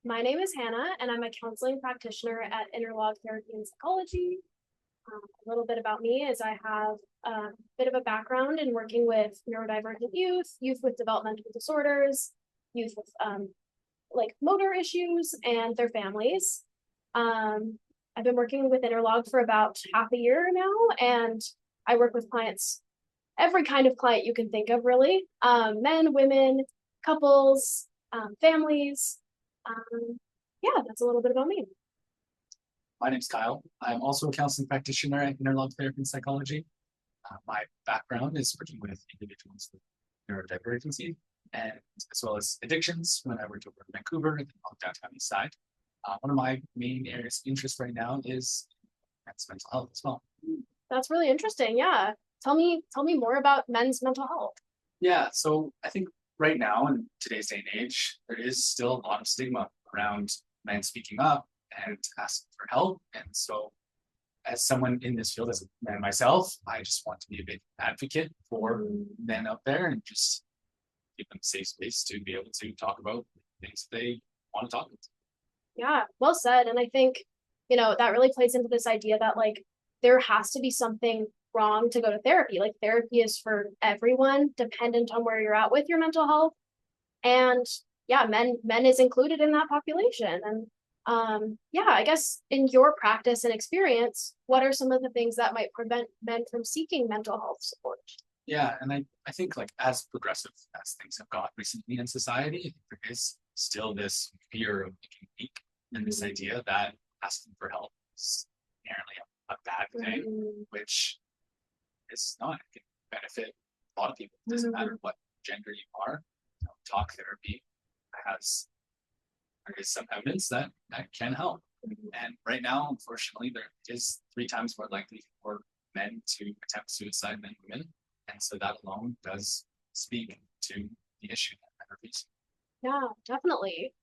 My name is Hannah, and I'm a counseling practitioner at Innerlogue Therapy Psychology. A little bit about me is I have a bit of a background in working with neurodivergent youth, youth with developmental disorders, youth with like motor issues, and their families. I've been working with Interlog for about half a year now, and I work with clients, every kind of client you can think of, really, men, women, couples, families. Yeah, that's a little bit about me. My name's Kyle. I'm also a counseling practitioner at Innerlogue Therapy Psychology. My background is working with individuals with neurodivergency and as well as addictions when I worked over in Vancouver and on downtown east side. One of my main areas of interest right now is mental health as well. That's really interesting. Yeah. Tell me more about men's mental health. Yeah, so I think right now in today's day and age, there is still a lot of stigma around men speaking up and asking for help. And so as someone in this field, as a man myself, I just want to be a big advocate for men out there and just give them a safe space to be able to talk about things they want to talk about. Yeah, well said. And I think, that really plays into this idea that like there has to be something wrong to go to therapy. Like therapy is for everyone, dependent on where you're at with your mental health. And yeah, men is included in that population. And yeah, I guess in your practice and experience, what are some of the things that might prevent men from seeking mental health support? Yeah, and I think like as progressive as things have got recently in society, I think there is still this fear of being weak and this idea that asking for help is inherently a bad thing, which is not. It can benefit a lot of people. It doesn't matter what gender you are. Talk therapy there is some evidence that can help. And right now, unfortunately, there is 3 times more likely for men to attempt suicide than women. And so that alone does speak to the issue that men are facing. Yeah, definitely.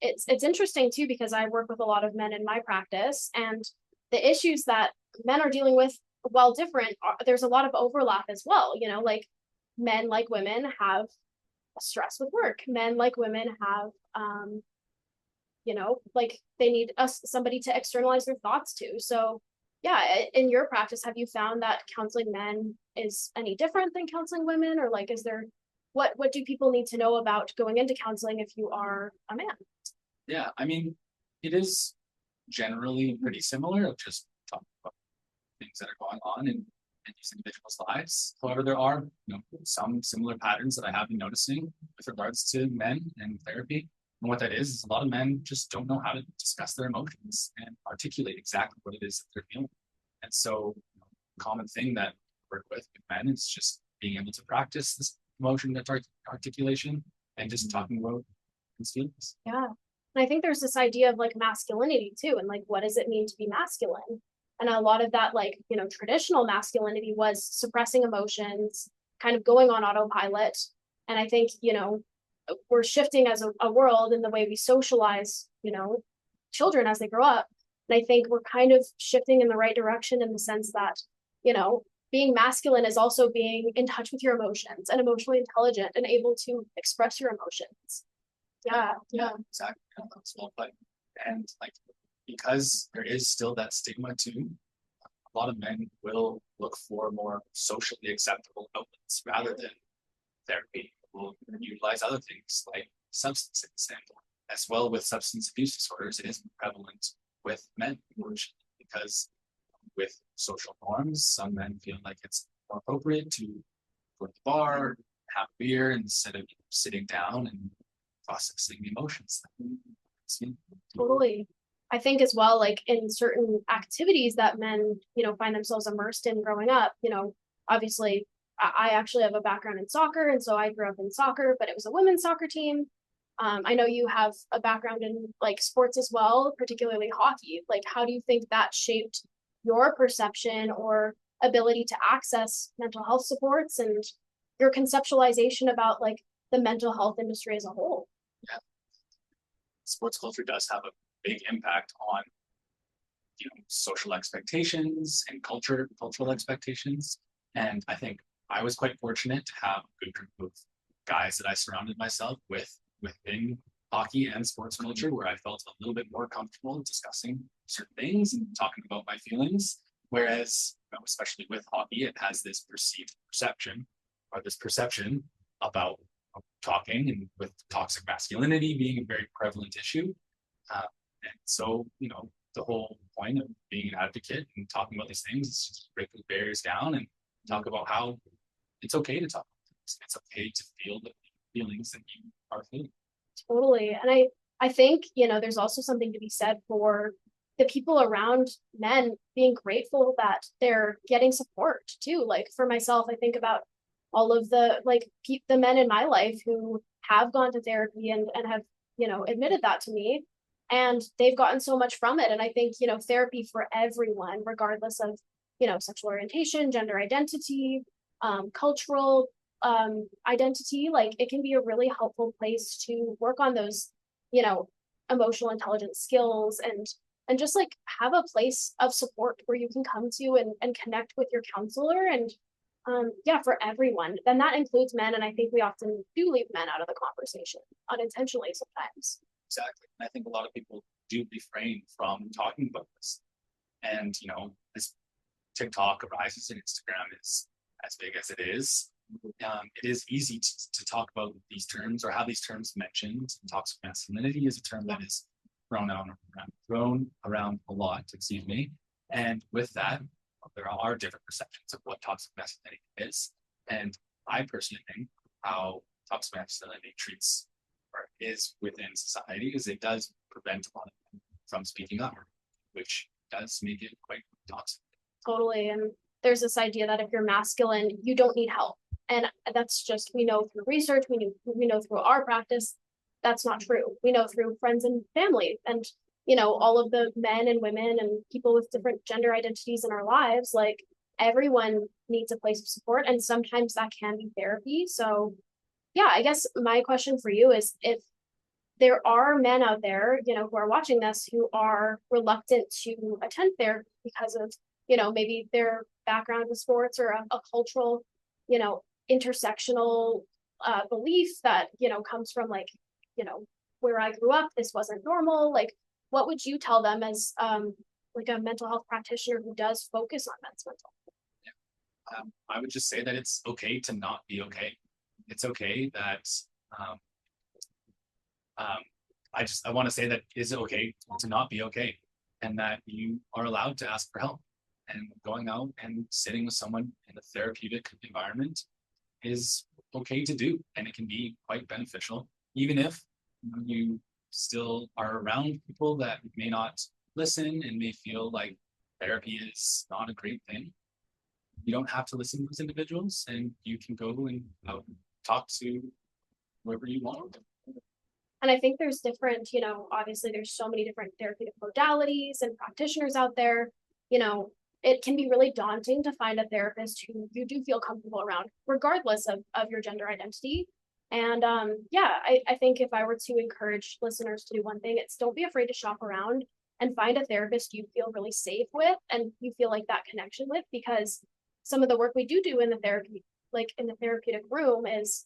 It's interesting too, because I work with a lot of men in my practice, and the issues that men are dealing with, while different, there's a lot of overlap as well. Like men, like women, have stress with work. Men, like women, have like they need somebody to externalize their thoughts to. So yeah, in your practice, have you found that counseling men is any different than counseling women, or like is there what do people need to know about going into counseling if you are a man? Yeah, I mean, it is generally pretty similar of just talking about things that are going on in these individuals' lives. However, there are some similar patterns that I have been noticing with regards to men and therapy. And what that is a lot of men just don't know how to discuss their emotions and articulate exactly what it is that they're feeling. And so, a common thing that I work with men is just being able to practice this emotion articulation and just talking about his feelings. Yeah. And I think there's this idea of like masculinity too, and like what does it mean to be masculine? And a lot of that, like, traditional masculinity was suppressing emotions, kind of going on autopilot. And I think, we're shifting as a world in the way we socialize, children as they grow up. And I think we're kind of shifting in the right direction in the sense that, being masculine is also being in touch with your emotions and emotionally intelligent and able to express your emotions. Yeah. Exactly. That's well put. And like because there is still that stigma too, a lot of men will look for more socially acceptable outlets rather than therapy. Will utilize other things like substances, and as well with substance abuse disorders, it is prevalent with men, because with social norms, some men feel like it's more appropriate to go to the bar, have a beer instead of sitting down and processing the emotions. Totally. I think as well, like in certain activities that men, find themselves immersed in growing up, obviously I actually have a background in soccer. And so I grew up in soccer, but it was a women's soccer team. I know you have a background in like sports as well, particularly hockey. Like, how do you think that shaped your perception or ability to access mental health supports and your conceptualization about like the mental health industry as a whole? Yeah. Sports culture does have a big impact on social expectations and cultural expectations. And I think I was quite fortunate to have a good group of guys that I surrounded myself with within hockey and sports culture where I felt a little bit more comfortable discussing certain things and talking about my feelings. Whereas, especially with hockey, it has this perceived perception or this perception about talking, and with toxic masculinity being a very prevalent issue. And so, the whole point of being an advocate and talking about these things is just break those barriers down and talk about how it's okay to talk. It's okay to feel the feelings that you are feeling. Totally. And I think, there's also something to be said for the people around men being grateful that they're getting support too. Like for myself, I think about all of the the men in my life who have gone to therapy and have, admitted that to me, and they've gotten so much from it. And I think, therapy for everyone, regardless of, sexual orientation, gender identity, cultural identity, like it can be a really helpful place to work on those, emotional intelligence skills, and just like have a place of support where you can come to and connect with your counselor. And yeah, for everyone. Then that includes men, and I think we often do leave men out of the conversation unintentionally sometimes. Exactly. And I think a lot of people do refrain from talking about this. And, as TikTok arises and Instagram is as big as it is easy to talk about these terms or have these terms mentioned. Toxic masculinity is a term that is thrown around a lot, excuse me. And with that, there are different perceptions of what toxic masculinity is. And I personally think how toxic masculinity treats or is within society is it does prevent a lot of them from speaking up, which does make it quite toxic. Totally. And there's this idea that if you're masculine, you don't need help. And that's just, we know through research, we know through our practice, that's not true. We know through friends and family and, all of the men and women and people with different gender identities in our lives, like everyone needs a place of support. And sometimes that can be therapy. So yeah, I guess my question for you is if there are men out there, who are watching this who are reluctant to attend therapy because of, maybe their background in sports or a cultural, intersectional belief that, comes from where I grew up, this wasn't normal. Like, what would you tell them as like a mental health practitioner who does focus on men's mental health? I would just say that it's okay to not be okay. It's okay that I want to say that is it okay to not be okay, and that you are allowed to ask for help. And going out and sitting with someone in a therapeutic environment is okay to do, and it can be quite beneficial, even if you still are around people that may not listen and may feel like therapy is not a great thing. You don't have to listen to those individuals, and you can go and talk to whoever you want. And I think there's different, obviously there's so many different therapeutic modalities and practitioners out there. It can be really daunting to find a therapist who you do feel comfortable around, regardless of your gender identity. And yeah, I think if I were to encourage listeners to do one thing, it's don't be afraid to shop around and find a therapist you feel really safe with and you feel like that connection with, because some of the work we do in the therapy, like in the therapeutic room, is,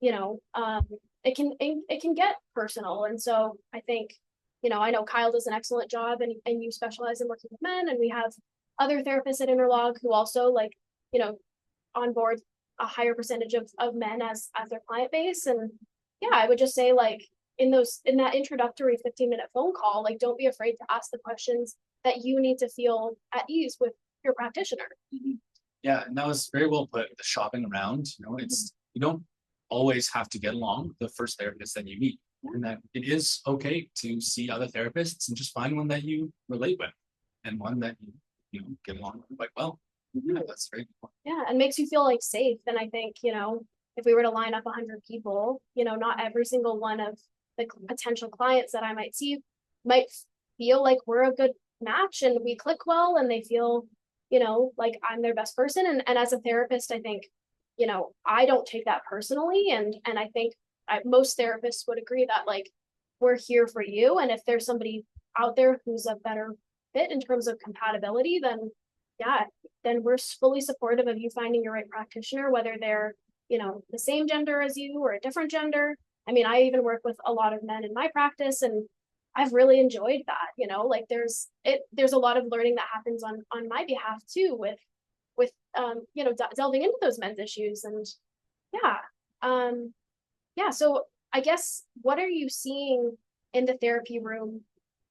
it can get personal. And so I think, I know Kyle does an excellent job, and you specialize in working with men, and we have other therapists at Innerlogue who also onboard a higher percentage of men as their client base. And yeah, I would just say in that introductory 15-minute phone call, don't be afraid to ask the questions that you need to feel at ease with your practitioner. Mm-hmm. Yeah, and that was very well put. The shopping around, it's you don't always have to get along with the first therapist that you meet, and that it is okay to see other therapists and just find one that you relate with and one that you get along with quite well. Yeah, that's very good. Yeah, and makes you feel safe. And I think, if we were to line up 100 people, not every single one of the potential clients that I might see might feel like we're a good match and we click well and they feel, like I'm their best person. And as a therapist, I think, I don't take that personally. And I think most therapists would agree that we're here for you. And if there's somebody out there who's a better fit in terms of compatibility, then yeah, then we're fully supportive of you finding your right practitioner, whether they're, the same gender as you or a different gender. I mean, I even work with a lot of men in my practice, and I've really enjoyed that, like there's a lot of learning that happens on my behalf too with delving into those men's issues. And yeah. Yeah, so I guess what are you seeing in the therapy room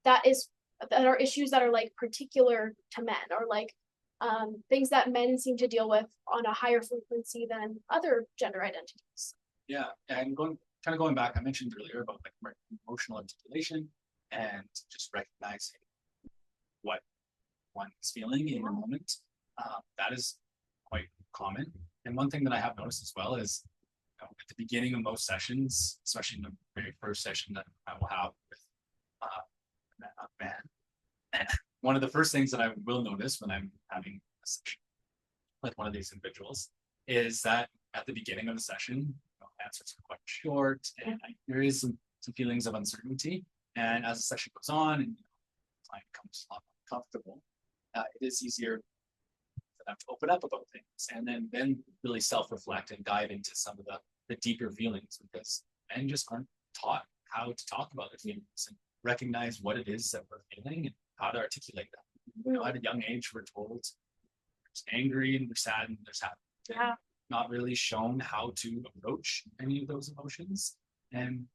that is that are issues that are like particular to men, or like things that men seem to deal with on a higher frequency than other gender identities? Yeah, and going back, I mentioned earlier about like emotional articulation and just recognizing what one is feeling in the moment. That is quite common. And one thing that I have noticed as well is, at the beginning of most sessions, especially in the very first session that I will have with a man, one of the first things that I will notice when I'm having a session with one of these individuals is that at the beginning of the session, answers are quite short, and there is some feelings of uncertainty. And as the session goes on and the client becomes a lot more comfortable, it is easier for them to open up about things, and then really self-reflect and dive into some of the deeper feelings, because men just aren't taught how to talk about their feelings and recognize what it is that we're feeling and how to articulate that. At a young age, we're told there's angry and there's sad and there's happy. Yeah. Not really shown how to approach any of those emotions. And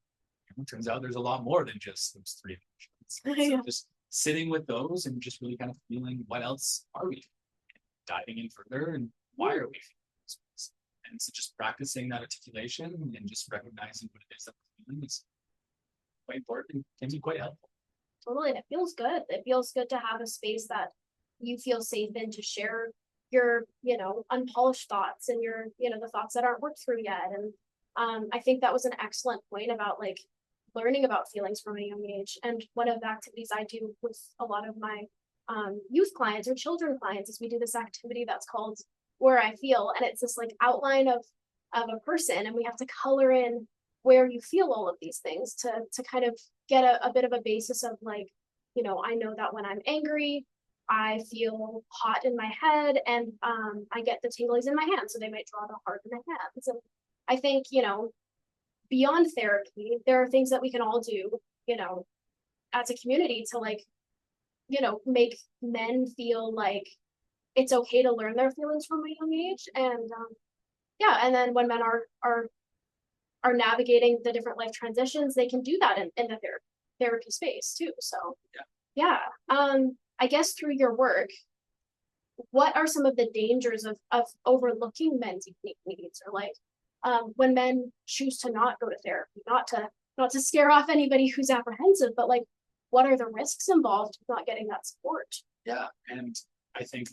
it turns out there's a lot more than just those three emotions. So just sitting with those and just really kind of feeling what else are we feeling, diving in further, and why are we feeling those things. And so just practicing that articulation and just recognizing what it is that we're feeling is quite important and can be quite helpful. Totally. And it feels good. It feels good to have a space that you feel safe in to share your, unpolished thoughts and your, the thoughts that aren't worked through yet. And I think that was an excellent point about like learning about feelings from a young age. And one of the activities I do with a lot of my youth clients or children clients is we do this activity that's called Where I Feel. And it's this like outline of a person, and we have to color in where you feel all of these things to kind of get a bit of a basis of like, I know that when I'm angry, I feel hot in my head, and I get the tinglies in my hands. So they might draw the heart in the hands. And I think, beyond therapy, there are things that we can all do, as a community to like, make men feel like it's okay to learn their feelings from a young age. And yeah, and then when men are navigating the different life transitions, they can do that in the therapy space too. So yeah. I guess through your work, what are some of the dangers of overlooking men's unique needs, or like when men choose to not go to therapy, not to scare off anybody who's apprehensive, but like what are the risks involved with not getting that support? Yeah, and I think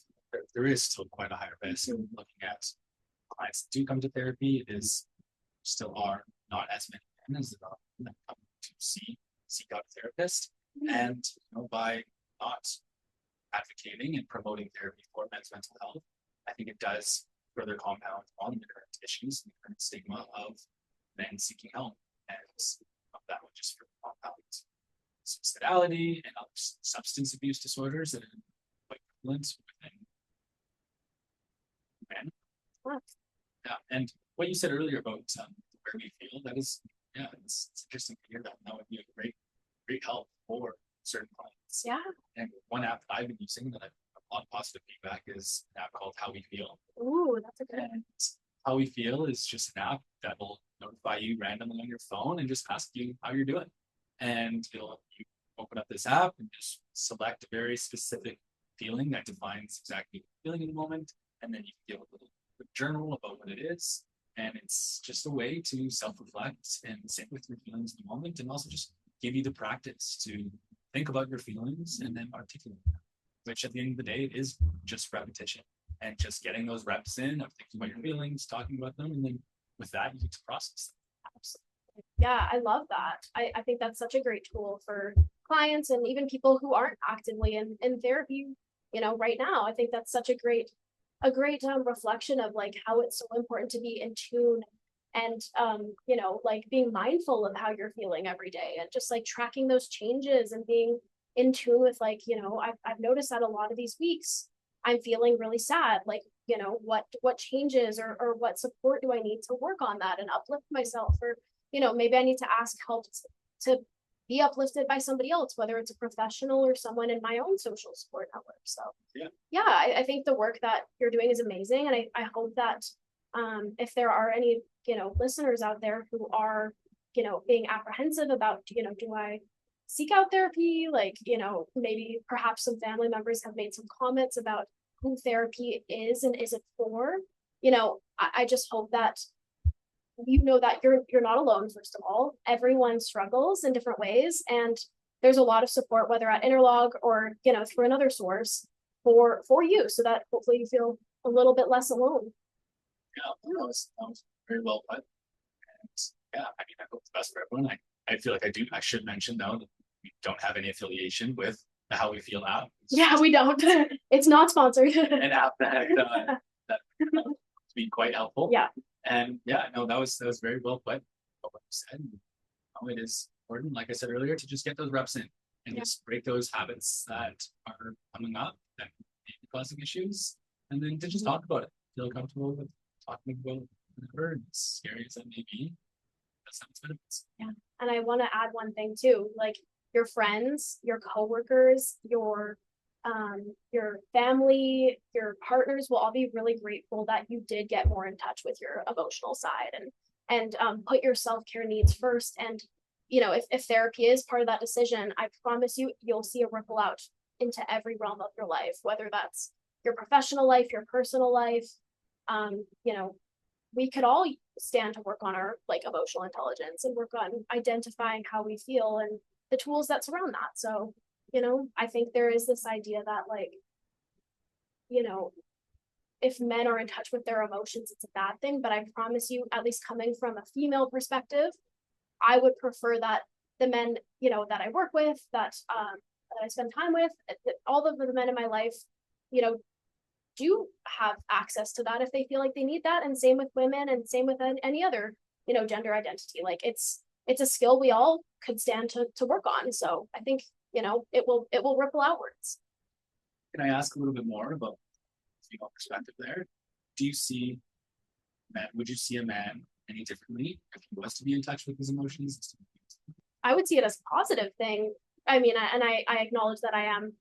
there is still quite a high risk in looking at clients that do come to therapy. It is still are not as many men as there are that come to seek out a therapist. And by not advocating and promoting therapy for men's mental health, I think it does further compound on the current issues and the current stigma of men seeking help, and that would just further compound suicidality and other substance abuse disorders that are quite prevalent within men. Yeah, and what you said earlier about where we feel, that is, it's interesting to hear that. That would be a great help for certain clients. Yeah. And one app that I've been using that I've a lot of positive feedback is an app called How We Feel. Ooh, that's a good one. And How We Feel is just an app that will notify you randomly on your phone and just ask you how you're doing. And you open up this app and just select a very specific feeling that defines exactly what you're feeling in the moment. And then you can give a little journal about what it is. And it's just a way to self-reflect and sit with your feelings in the moment, and also just give you the practice to think about your feelings and then articulate them, which at the end of the day is just repetition and just getting those reps in of thinking about your feelings, talking about them, and then with that you get to process them. Yeah, I love that. I think that's such a great tool for clients and even people who aren't actively in therapy, right now. I think that's such a great reflection of like how it's so important to be in tune and like being mindful of how you're feeling every day, and just like tracking those changes and being in tune with like, I've noticed that a lot of these weeks I'm feeling really sad, like, what changes or what support do I need to work on that and uplift myself, or maybe I need to ask help to be uplifted by somebody else, whether it's a professional or someone in my own social support network. So yeah, I think the work that you're doing is amazing. And I hope that if there are any, listeners out there who are, being apprehensive about, do I seek out therapy? Like, maybe perhaps some family members have made some comments about who therapy is and is it for. I just hope that that you're not alone. First of all, everyone struggles in different ways, and there's a lot of support, whether at Innerlogue or through another source for you, so that hopefully you feel a little bit less alone. Yeah, that was very well put. And yeah, I mean, I hope the best for everyone. I feel like I should mention though that we don't have any affiliation with the How We Feel app. Yeah, we don't. It's not sponsored. An app that to be quite helpful. Yeah. And yeah, no, that was very well put. What you said. It is important, like I said earlier, to just get those reps in and just break those habits that are coming up that may be causing issues, and then to just talk about it. Feel comfortable with talking about whatever, as scary as that may be. That's how it's benefits. Yeah, and I want to add one thing too, like your friends, your coworkers, your family, your partners will all be really grateful that you did get more in touch with your emotional side and put your self-care needs first. And if therapy is part of that decision, I promise you'll see a ripple out into every realm of your life, whether that's your professional life, your personal life. We could all stand to work on our emotional intelligence and work on identifying how we feel and the tools that surround that. So I think there is this idea that if men are in touch with their emotions, it's a bad thing. But I promise you, at least coming from a female perspective, I would prefer that the men, that I work with, that I spend time with, that all of the men in my life, do have access to that if they feel like they need that. And same with women, and same with any other, gender identity. Like it's a skill we all could stand to work on. So I think it will ripple outwards. Can I ask a little bit more about female perspective there? Do you see would you see a man any differently if he was to be in touch with his emotions? I would see it as a positive thing. I mean, I acknowledge that I am,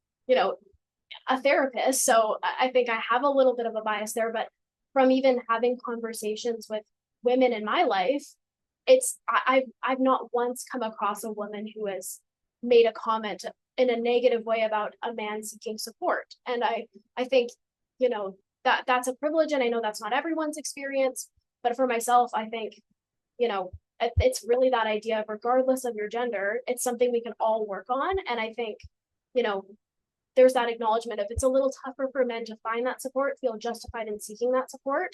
a therapist, so I think I have a little bit of a bias there, but from even having conversations with women in my life, I've not once come across a woman who has made a comment in a negative way about a man seeking support. And I think, that's a privilege, and I know that's not everyone's experience, but for myself, I think, it's really that idea of, regardless of your gender, it's something we can all work on. And I think, there's that acknowledgement of it's a little tougher for men to find that support, feel justified in seeking that support.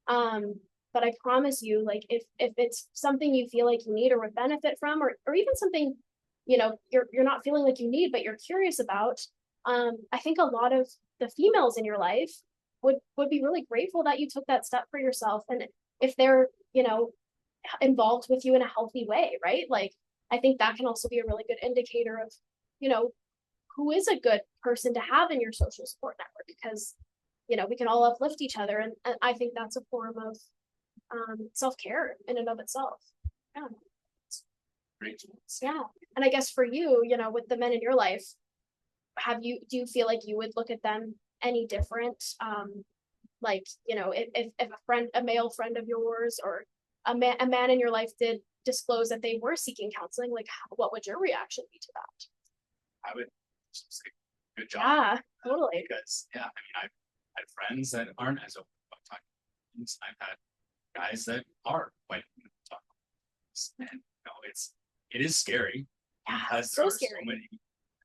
But I promise you, if it's something you feel like you need or would benefit from, or even something, you're not feeling like you need, but you're curious about, I think a lot of the females in your life would be really grateful that you took that step for yourself. And if they're, involved with you in a healthy way, right? I think that can also be a really good indicator of, who is a good person to have in your social support network, because we can all uplift each other, and I think that's a form of self-care in and of itself. Yeah. Great. Yeah. And I guess for you, with the men in your life, do you feel like you would look at them any different? If a male friend of yours or a man in your life did disclose that they were seeking counseling, what would your reaction be to that? I would just say, good job. Yeah, totally. Because I mean, I've had friends that aren't as open about talking about things. I've had guys that are quite open about talking about things. And it is scary. Yeah, because so there are scary. so many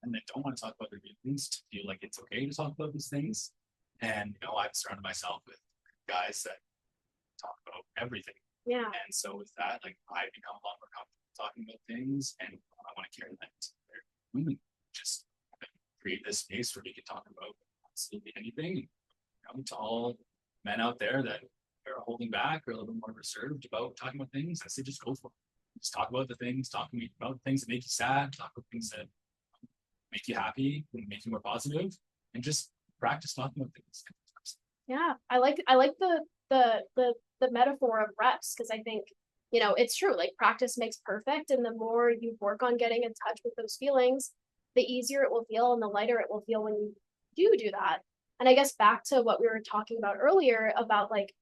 and that don't want to talk about their feelings, to feel like it's okay to talk about these things. And I've surrounded myself with guys that talk about everything. Yeah. And so with that, I become a lot more comfortable talking about things, and I want to carry that to their women. Just create this space where we can talk about absolutely anything. To all men out there that are holding back or a little bit more reserved about talking about things, I say just go for it. Just talk about the things, talk about things that make you sad, talk about things that make you happy and make you more positive, and just practice talking about things. Yeah, I like the metaphor of reps, because I think it's true, like practice makes perfect. And the more you work on getting in touch with those feelings, the easier it will feel and the lighter it will feel when you do that. And I guess back to what we were talking about earlier about like,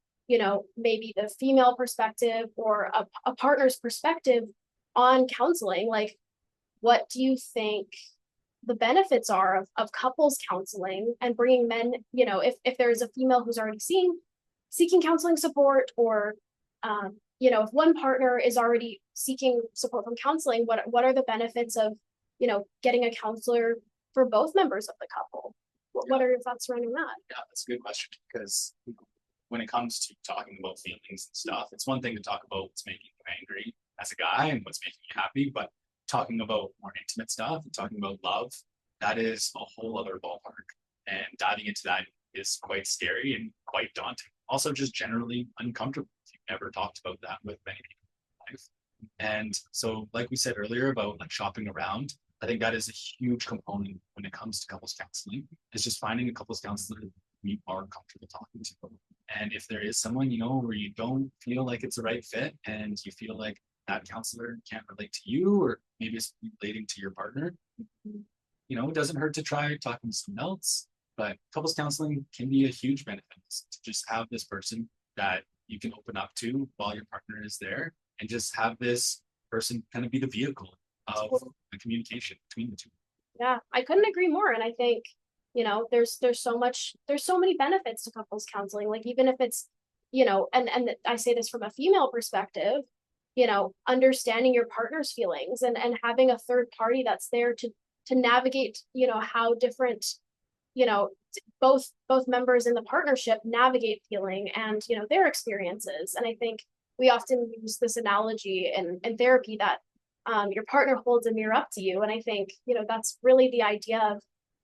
maybe the female perspective or a partner's perspective on counseling, like, what do you think the benefits are of couples counseling and bringing men, if there's a female who's already seeking counseling support, or if one partner is already seeking support from counseling, what are the benefits of getting a counselor for both members of the couple? What are your thoughts surrounding that? Yeah, that's a good question, because when it comes to talking about feelings and stuff, it's one thing to talk about what's making you angry as a guy and what's making you happy, but talking about more intimate stuff and talking about love, that is a whole other ballpark. And diving into that is quite scary and quite daunting. Also, just generally uncomfortable if you've never talked about that with many people in life. And so, like we said earlier about like shopping around, I think that is a huge component when it comes to couples counseling. Is just finding a couples counselor you are comfortable talking to. And if there is someone, where you don't feel like it's the right fit and you feel like that counselor can't relate to you, or maybe it's relating to your partner, it doesn't hurt to try talking to someone else. But couples counseling can be a huge benefit to just have this person that you can open up to while your partner is there, and just have this person kind of be the vehicle of the communication between the two. Yeah, I couldn't agree more. And I think, there's so many benefits to couples counseling. Like even if it's, and I say this from a female perspective, understanding your partner's feelings and having a third party that's there to navigate, how different, both members in the partnership navigate feeling and, their experiences. And I think we often use this analogy in therapy that your partner holds a mirror up to you. And I think, that's really the idea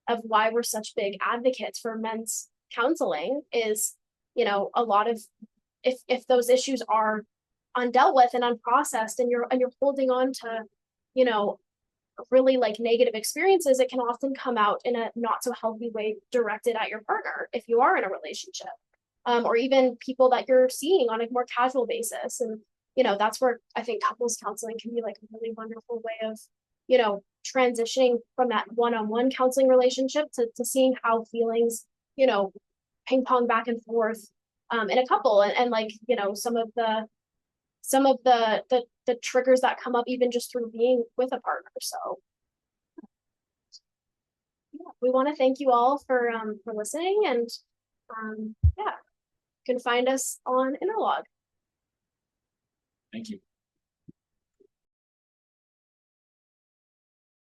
of why we're such big advocates for men's counseling is, a lot of, if those issues are undealt with and unprocessed, and you're holding on to, really like negative experiences, it can often come out in a not so healthy way directed at your partner if you are in a relationship, or even people that you're seeing on a more casual basis. And that's where I think couples counseling can be like a really wonderful way of transitioning from that one-on-one counseling relationship to seeing how feelings ping pong back and forth in a couple, and like some of the triggers that come up even just through being with a partner. So yeah, we want to thank you all for listening, and yeah, you can find us on Innerlogue. Thank you.